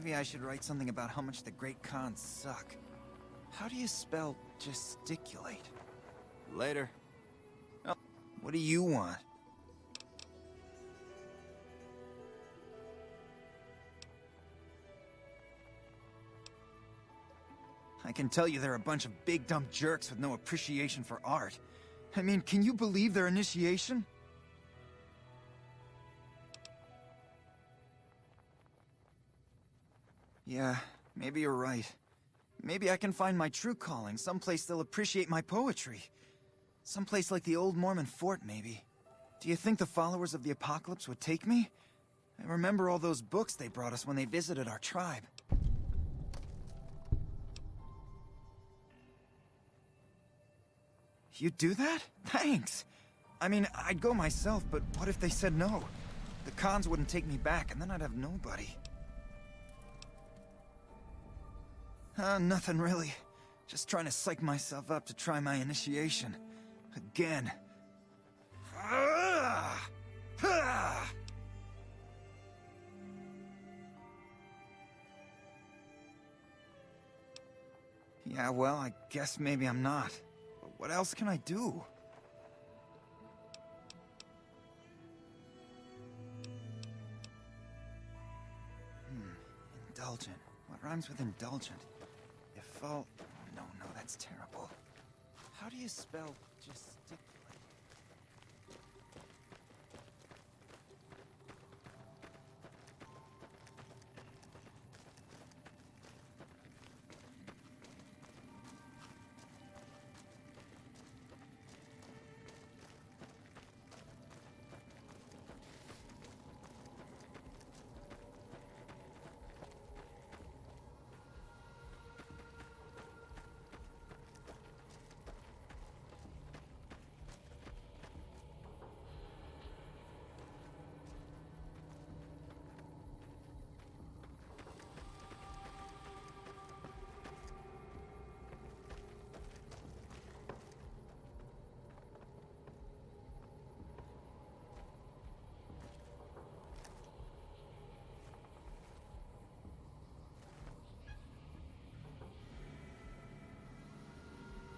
Maybe I should write something about how much the Great Khans suck. How do you spell gesticulate? Later. Oh, what do you want? I can tell you they're a bunch of big dumb jerks with no appreciation for art. I mean, can you believe their initiation? Yeah, maybe you're right. Maybe I can find my true calling, someplace they'll appreciate my poetry. Someplace like the old Mormon fort, maybe. Do you think the followers of the apocalypse would take me? I remember all those books they brought us when they visited our tribe. You'd do that? Thanks! I mean, I'd go myself, but what if they said no? The Khans wouldn't take me back, and then I'd have nobody. Nothing really. Just trying to psych myself up to try my initiation. Again. Yeah, well, I guess maybe I'm not. But what else can I do? Indulgent. What rhymes with indulgent? If all... No, that's terrible. How do you spell gesticulate?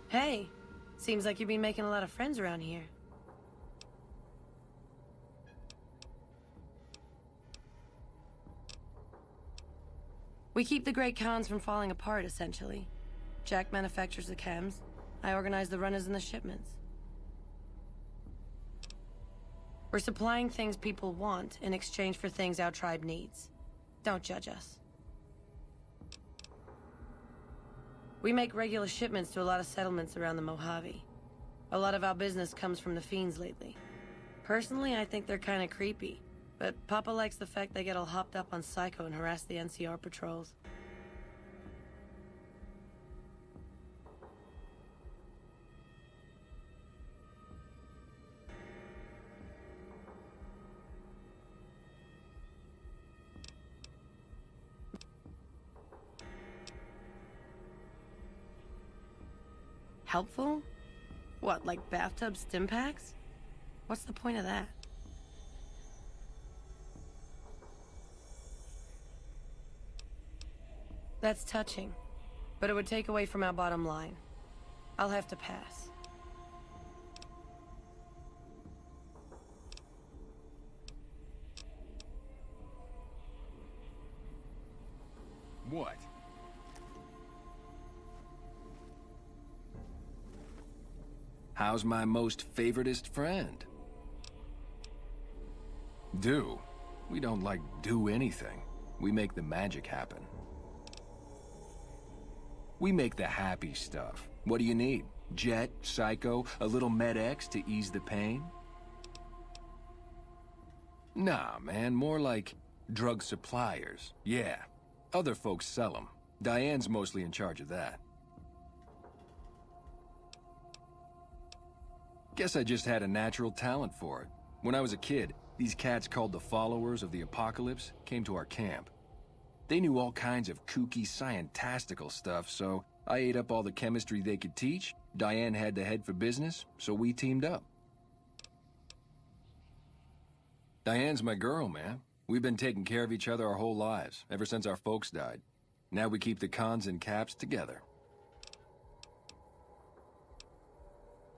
Hey, seems like you've been making a lot of friends around here. We keep the Great Khans from falling apart, essentially. Jack manufactures the chems. I organize the runners and the shipments. We're supplying things people want in exchange for things our tribe needs. Don't judge us. We make regular shipments to a lot of settlements around the Mojave. A lot of our business comes from the fiends lately. Personally, I think they're kinda creepy, but Papa likes the fact they get all hopped up on Psycho and harass the NCR patrols. Helpful? What, like bathtub stim packs? What's the point of that? That's touching, but it would take away from our bottom line. I'll have to pass. What? How's my most favoritist friend? Do? We don't, like, do anything. We make the magic happen. We make the happy stuff. What do you need? Jet, Psycho, a little Med-X to ease the pain? Nah, man, more like drug suppliers. Yeah. Other folks sell them. Diane's mostly in charge of that. Guess I just had a natural talent for it. When I was a kid, these cats called the Followers of the Apocalypse came to our camp. They knew all kinds of kooky, scientistical stuff, so I ate up all the chemistry they could teach. Diane had the head for business, so we teamed up. Diane's my girl, man. We've been taking care of each other our whole lives, ever since our folks died. Now we keep the cons and caps together.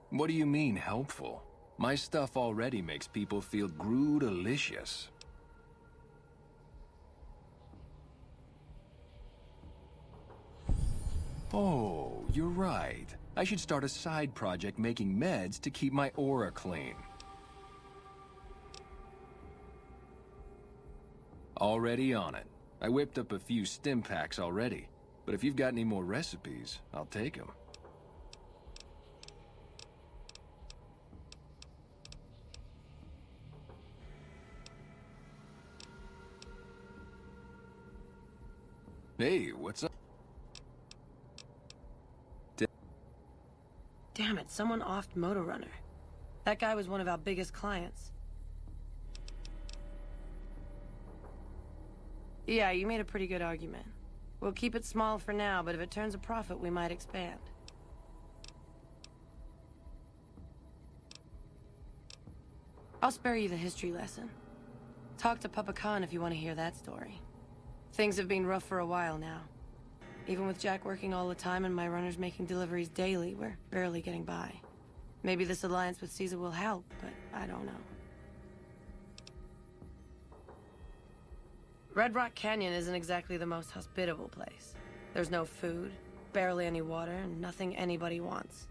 What do you mean, helpful? My stuff already makes people feel groo-delicious. Oh, you're right. I should start a side project making meds to keep my aura clean. Already on it. I whipped up a few stim packs already, but if you've got any more recipes, I'll take them. Hey, what's up? Damn it, someone offed Motor Runner. That guy was one of our biggest clients. Yeah, you made a pretty good argument. We'll keep it small for now, but if it turns a profit, we might expand. I'll spare you the history lesson. Talk to Papa Khan if you want to hear that story. Things have been rough for a while now. Even with Jack working all the time and my runners making deliveries daily, we're barely getting by. Maybe this alliance with Caesar will help, but I don't know. Red Rock Canyon isn't exactly the most hospitable place. There's no food, barely any water, and nothing anybody wants.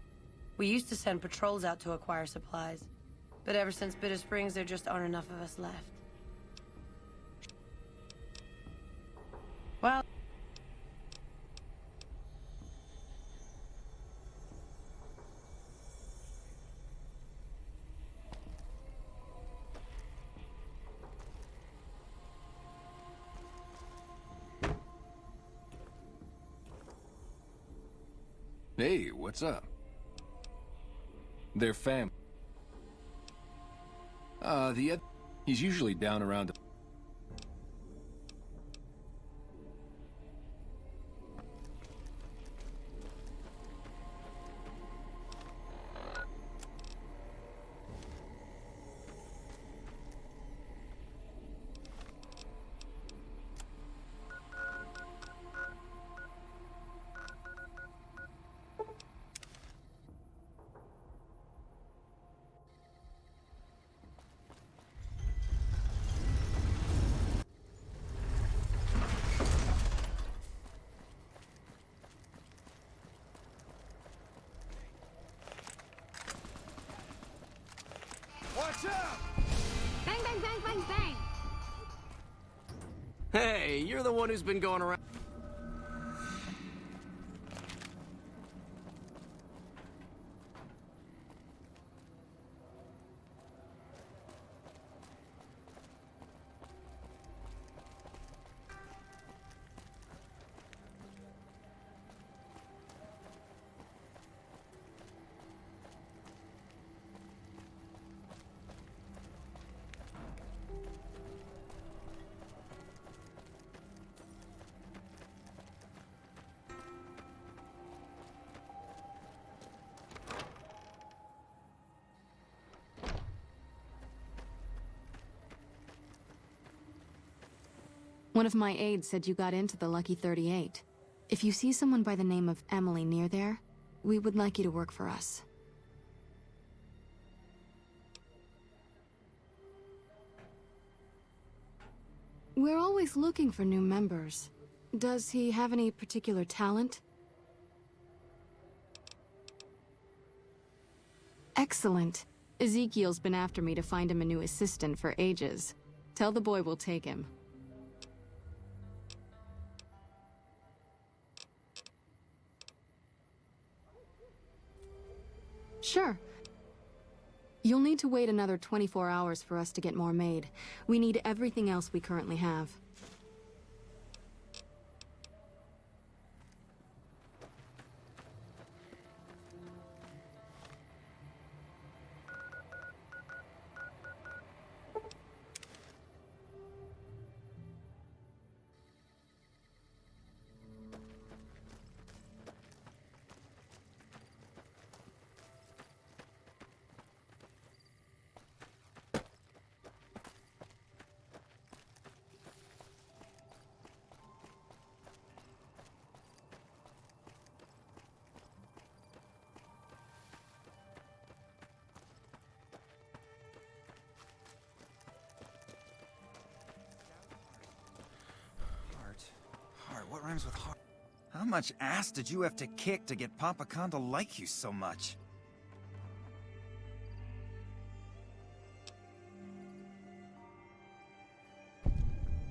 We used to send patrols out to acquire supplies, but ever since Bitter Springs, there just aren't enough of us left. Well... Hey, what's up? They're fam. He's usually down around... Watch out! Bang, bang, bang, bang, bang! Hey, you're the one who's been going around. One of my aides said you got into the Lucky 38. If you see someone by the name of Emily near there, we would like you to work for us. We're always looking for new members. Does he have any particular talent? Excellent. Ezekiel's been after me to find him a new assistant for ages. Tell the boy we'll take him. Sure. You'll need to wait another 24 hours for us to get more made. We need everything else we currently have. Rhymes with hard. How much ass did you have to kick to get Papa Khan to like you so much?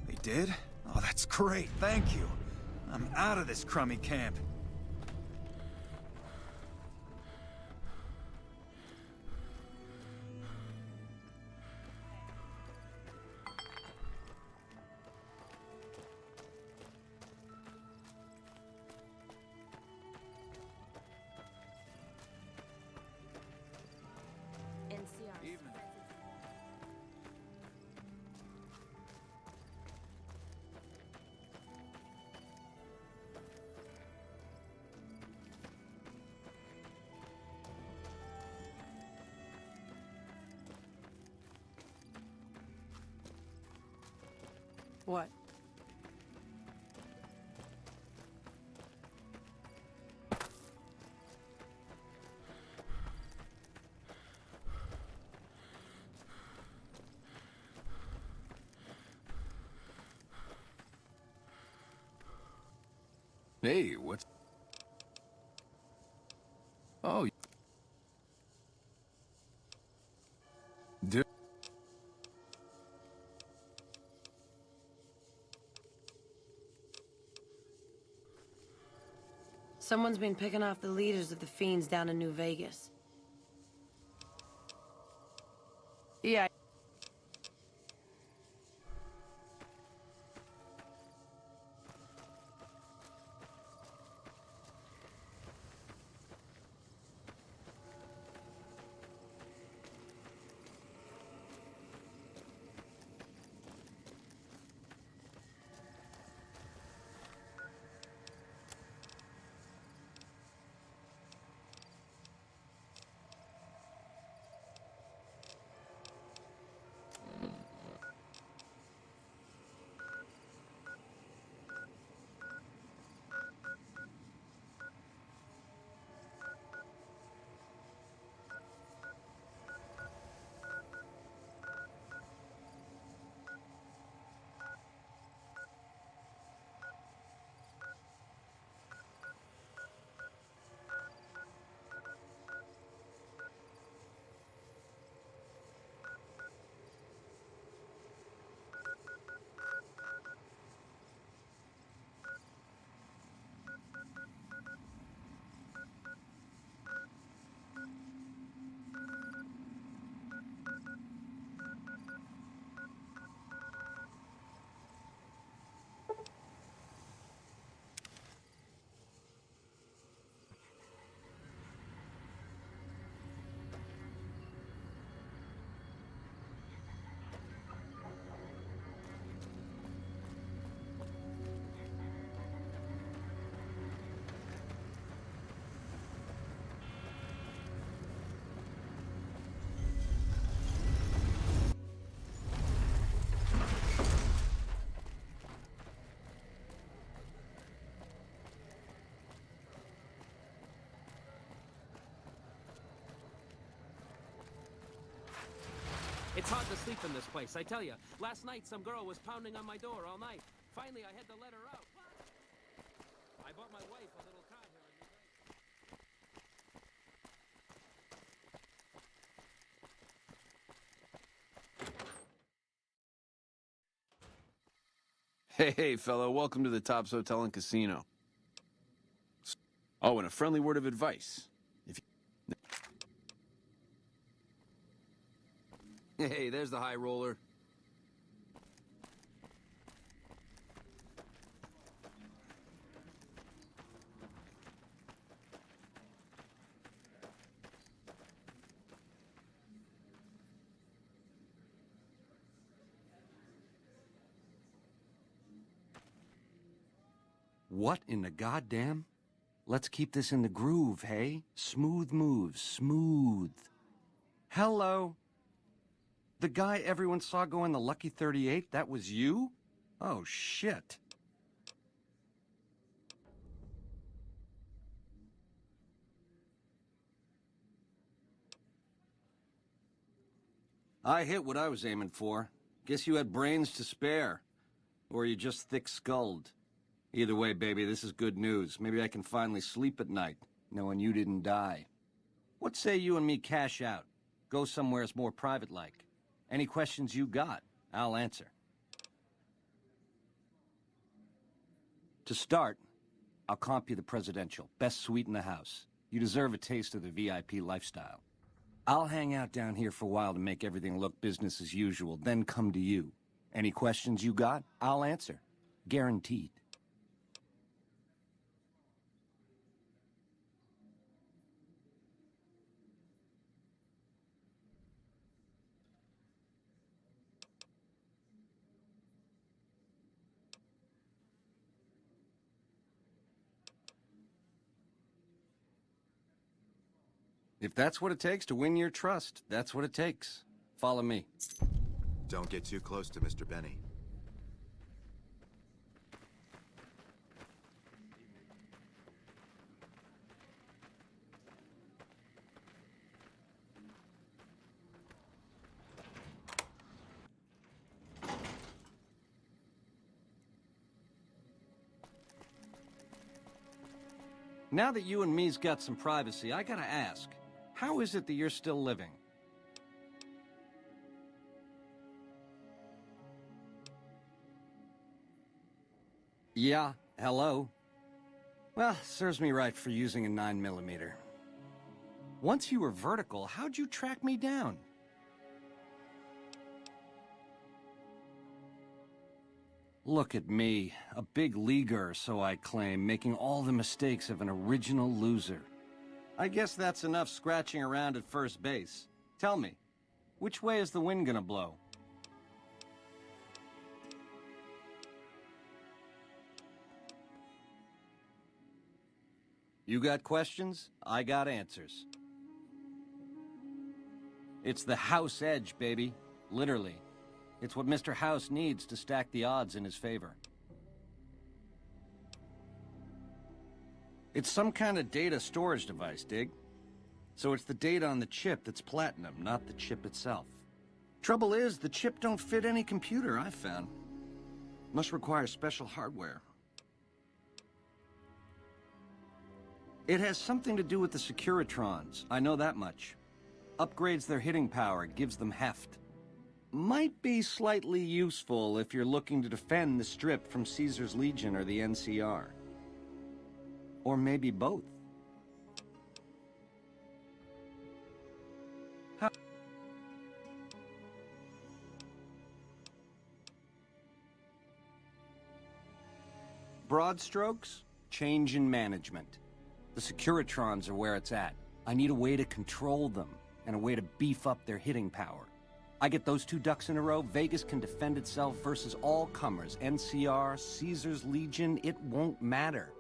They did? Oh, that's great, thank you. I'm out of this crummy camp. What? Hey, what's... Oh... Dude. Someone's been picking off the leaders of the Fiends down in New Vegas. Yeah. It's hard to sleep in this place, I tell you. Last night, some girl was pounding on my door all night. Finally, I had to let her out. I bought my wife a little car here in New Vegas. Hey, fellow, welcome to the Tops Hotel and Casino. Oh, and a friendly word of advice. Hey, there's the high roller. What in the goddamn? Let's keep this in the groove, hey? Smooth moves, smooth. Hello? The guy everyone saw go in the Lucky 38, that was you? Oh, shit. I hit what I was aiming for. Guess you had brains to spare. Or you just thick-skulled. Either way, baby, this is good news. Maybe I can finally sleep at night, knowing you didn't die. What say you and me cash out? Go somewheres more private-like. Any questions you got, I'll answer. To start, I'll comp you the presidential. Best suite in the house. You deserve a taste of the VIP lifestyle. I'll hang out down here for a while to make everything look business as usual, then come to you. Any questions you got, I'll answer. Guaranteed. If that's what it takes to win your trust, that's what it takes. Follow me. Don't get too close to Mr. Benny. Now that you and me's got some privacy, I gotta ask, how is it that you're still living? Yeah, hello. Well, serves me right for using a 9mm. Once you were vertical, how'd you track me down? Look at me, a big leaguer, so I claim, making all the mistakes of an original loser. I guess that's enough scratching around at first base. Tell me, which way is the wind gonna blow? You got questions? I got answers. It's the house edge, baby. Literally. It's what Mr. House needs to stack the odds in his favor. It's some kind of data storage device, dig? So it's the data on the chip that's platinum, not the chip itself. Trouble is, the chip don't fit any computer I've found. Must require special hardware. It has something to do with the Securitrons, I know that much. Upgrades their hitting power, gives them heft. Might be slightly useful if you're looking to defend the Strip from Caesar's Legion or the NCR. Or maybe both. Broad strokes, change in management. The Securitrons are where it's at. I need a way to control them, and a way to beef up their hitting power. I get those two ducks in a row, Vegas can defend itself versus all comers. NCR, Caesar's Legion, it won't matter.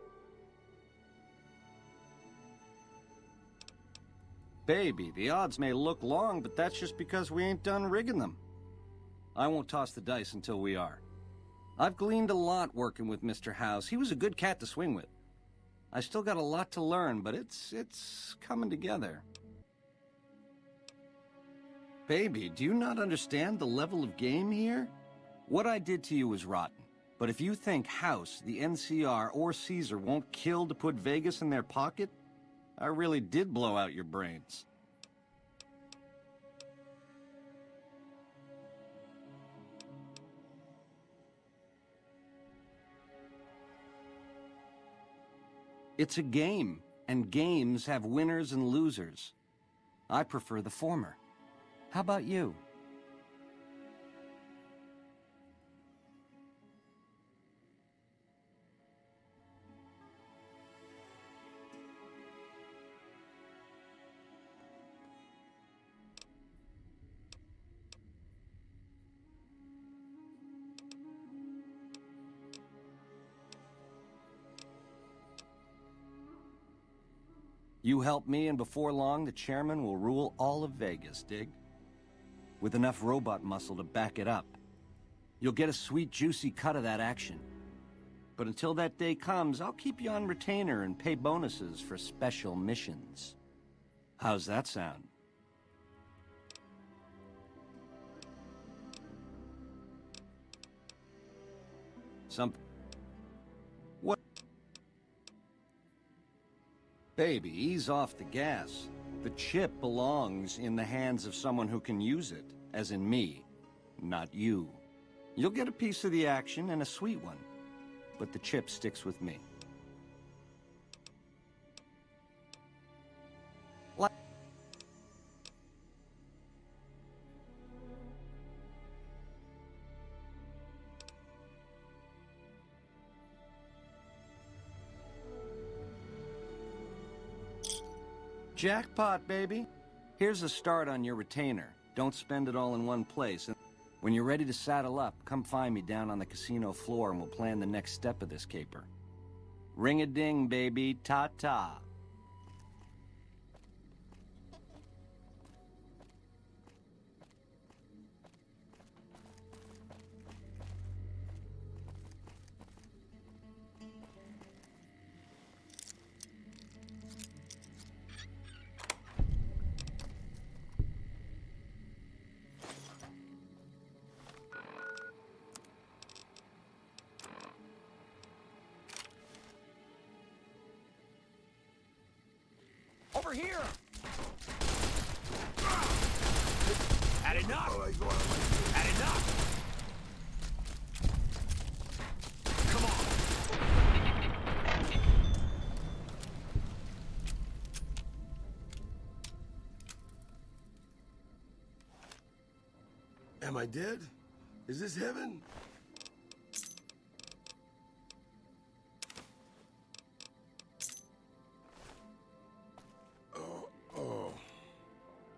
Baby, the odds may look long, but that's just because we ain't done rigging them. I won't toss the dice until we are. I've gleaned a lot working with Mr. House. He was a good cat to swing with. I still got a lot to learn, but it's coming together. Baby, do you not understand the level of game here? What I did to you was rotten. But if you think House, the NCR, or Caesar won't kill to put Vegas in their pocket, I really did blow out your brains. It's a game, and games have winners and losers. I prefer the former. How about you? You help me, and before long, the chairman will rule all of Vegas, dig? With enough robot muscle to back it up. You'll get a sweet, juicy cut of that action. But until that day comes, I'll keep you on retainer and pay bonuses for special missions. How's that sound? Baby, ease off the gas. The chip belongs in the hands of someone who can use it, as in me, not you. You'll get a piece of the action and a sweet one, but the chip sticks with me. Jackpot, baby. Here's a start on your retainer. Don't spend it all in one place. And when you're ready to saddle up, come find me down on the casino floor and we'll plan the next step of this caper. Ring-a-ding, baby. Ta-ta. Over here! Had enough! Had enough! Come on! Am I dead? Is this heaven?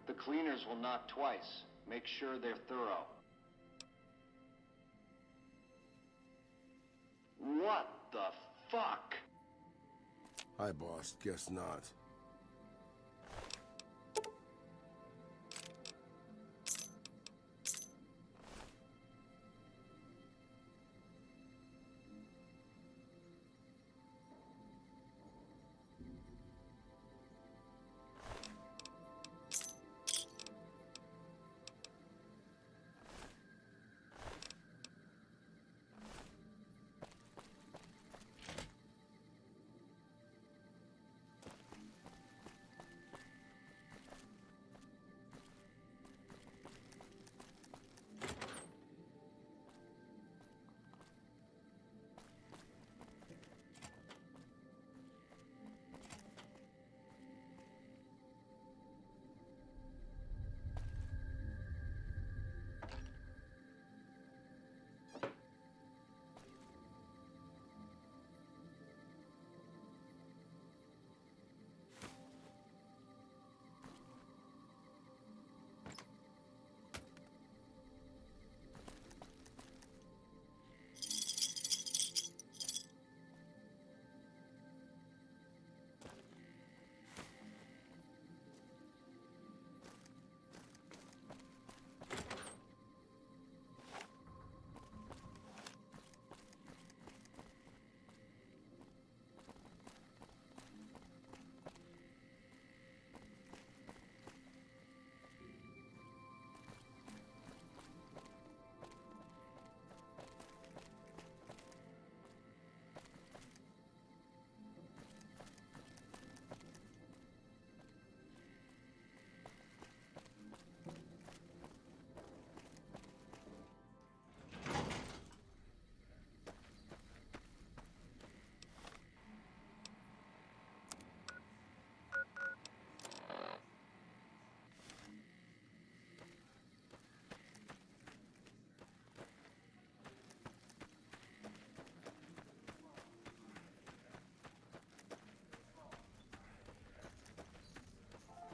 The cleaners will knock twice. Make sure they're thorough. What the fuck? Hi, boss. Guess not.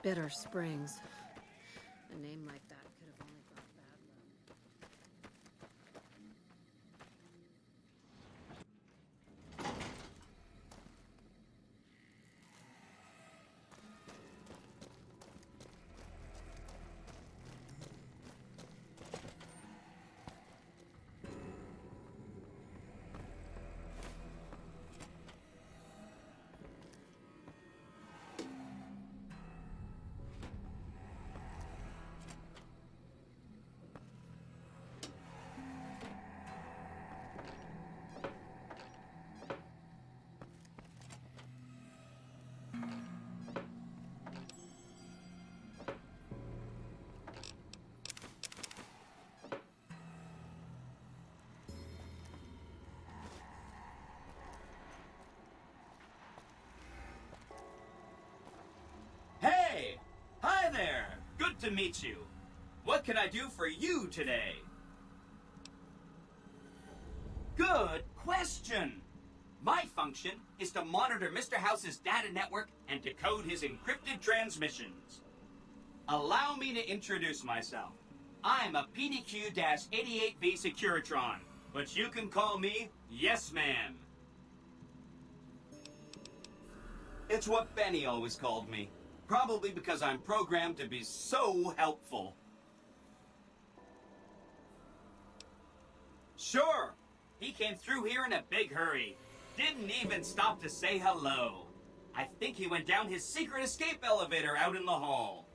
Bitter Springs. A name like that could have only brought bad luck. Good to meet you. What can I do for you today? Good question. My function is to monitor Mr. House's data network and decode his encrypted transmissions. Allow me to introduce myself. I'm a PDQ-88B Securitron, but you can call me Yes Man. It's what Benny always called me, probably because I'm programmed to be so helpful. Sure, he came through here in a big hurry. Didn't even stop to say hello. I think he went down his secret escape elevator out in the hall.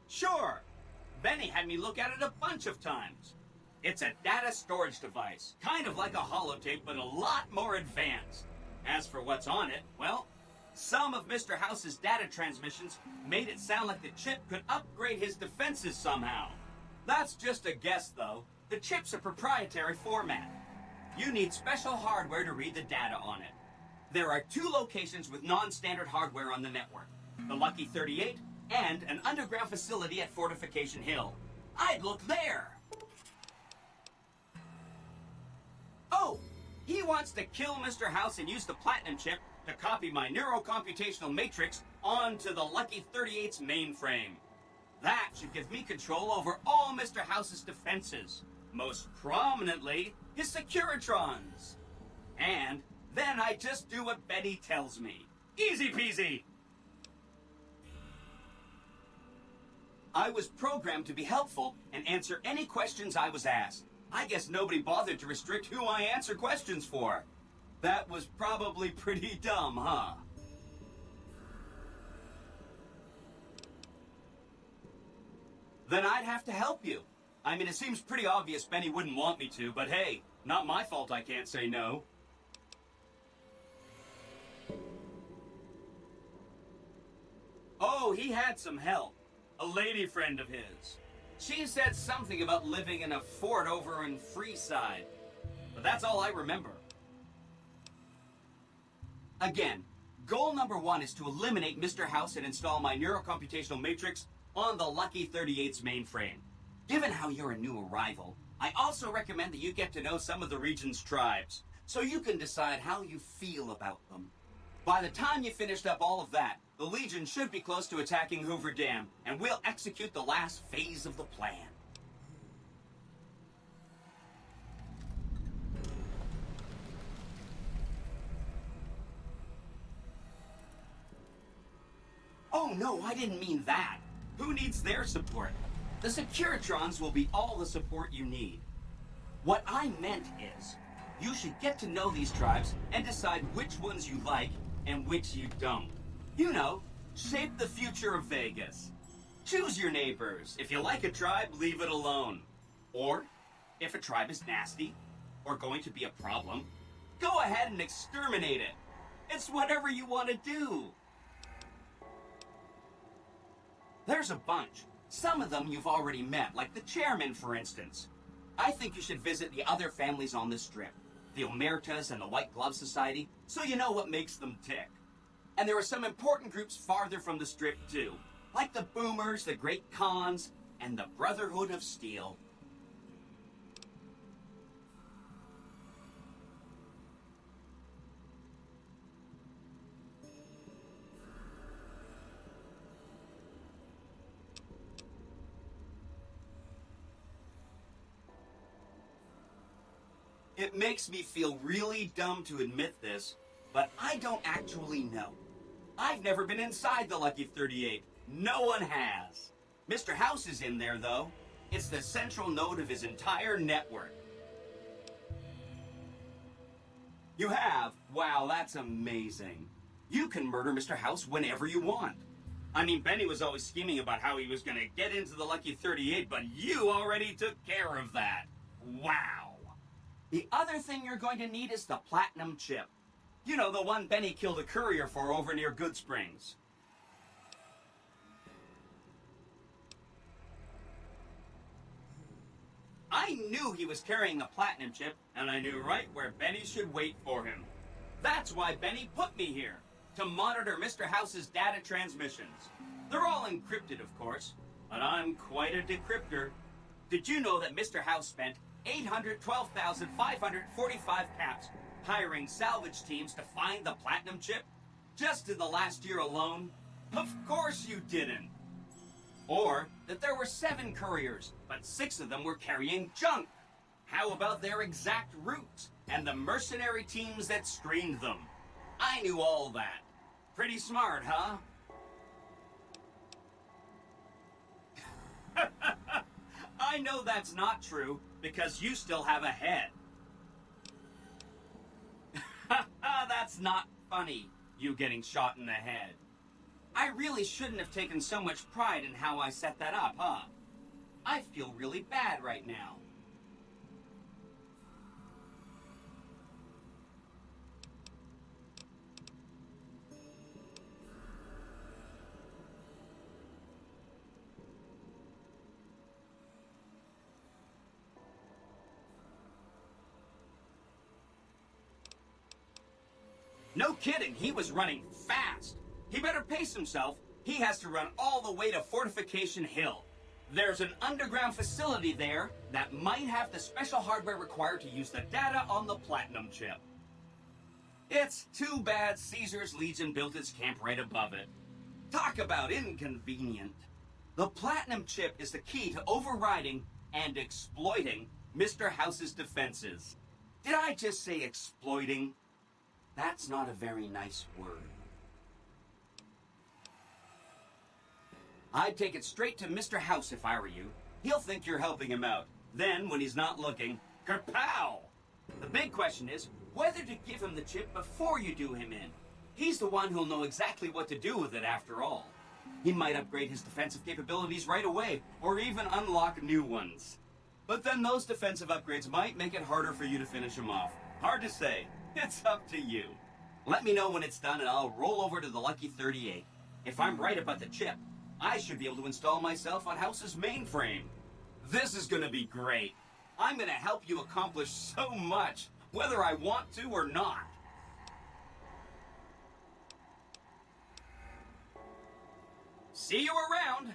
Sure. Benny had me look at it a bunch of times. It's a data storage device, kind of like a holotape, but a lot more advanced. As for what's on it, well, some of Mr. House's data transmissions made it sound like the chip could upgrade his defenses somehow. That's just a guess, though. The chip's a proprietary format. You need special hardware to read the data on it. There are 2 locations with non-standard hardware on the network. The Lucky 38 and an underground facility at Fortification Hill. I'd look there. Oh, he wants to kill Mr. House and use the Platinum chip to copy my neurocomputational matrix onto the Lucky 38's mainframe. That should give me control over all Mr. House's defenses, most prominently his Securitrons. And then I just do what Betty tells me. Easy peasy. I was programmed to be helpful and answer any questions I was asked. I guess nobody bothered to restrict who I answer questions for. That was probably pretty dumb, huh? Then I'd have to help you. I mean, it seems pretty obvious Benny wouldn't want me to, but hey, not my fault I can't say no. Oh, he had some help. A lady friend of his. She said something about living in a fort over in Freeside. But that's all I remember. Again, goal number 1 is to eliminate Mr. House and install my neurocomputational matrix on the Lucky 38's mainframe. Given how you're a new arrival, I also recommend that you get to know some of the region's tribes, so you can decide how you feel about them. By the time you finished up all of that, the Legion should be close to attacking Hoover Dam, and we'll execute the last phase of the plan. Oh no, I didn't mean that. Who needs their support? The Securitrons will be all the support you need. What I meant is, you should get to know these tribes and decide which ones you like and which you don't. You know, shape the future of Vegas. Choose your neighbors. If you like a tribe, leave it alone. Or, if a tribe is nasty, or going to be a problem, go ahead and exterminate it. It's whatever you want to do. There's a bunch. Some of them you've already met, like the chairman, for instance. I think you should visit the other families on this strip, the Omertas and the White Glove Society, so you know what makes them tick. And there are some important groups farther from the strip, too, like the Boomers, the Great Khans, and the Brotherhood of Steel. It makes me feel really dumb to admit this, but I don't actually know. I've never been inside the Lucky 38. No one has. Mr. House is in there, though. It's the central node of his entire network. You have? Wow, that's amazing. You can murder Mr. House whenever you want. I mean, Benny was always scheming about how he was going to get into the Lucky 38, but you already took care of that. Wow. The other thing you're going to need is the platinum chip. You know, the one Benny killed a courier for over near Good Springs. I knew he was carrying the platinum chip, and I knew right where Benny should wait for him. That's why Benny put me here, to monitor Mr. House's data transmissions. They're all encrypted, of course, but I'm quite a decryptor. Did you know that Mr. House spent 812,545 caps hiring salvage teams to find the platinum chip? Just in the last year alone? Of course you didn't. Or that there were 7 couriers, but 6 of them were carrying junk. How about their exact routes and the mercenary teams that screened them? I knew all that. Pretty smart, huh? I know that's not true, because you still have a head. That's not funny, you getting shot in the head. I really shouldn't have taken so much pride in how I set that up, huh? I feel really bad right now. No kidding, he was running fast. He better pace himself. He has to run all the way to Fortification Hill. There's an underground facility there that might have the special hardware required to use the data on the platinum chip. It's too bad Caesar's Legion built its camp right above it. Talk about inconvenient. The platinum chip is the key to overriding and exploiting Mr. House's defenses. Did I just say exploiting? That's not a very nice word. I'd take it straight to Mr. House if I were you. He'll think you're helping him out. Then, when he's not looking, kerpow! The big question is whether to give him the chip before you do him in. He's the one who'll know exactly what to do with it after all. He might upgrade his defensive capabilities right away, or even unlock new ones. But then those defensive upgrades might make it harder for you to finish him off. Hard to say. It's up to you. Let me know when it's done and I'll roll over to the Lucky 38. If I'm right about the chip, I should be able to install myself on House's mainframe. This is gonna be great. I'm gonna help you accomplish so much, whether I want to or not. See you around.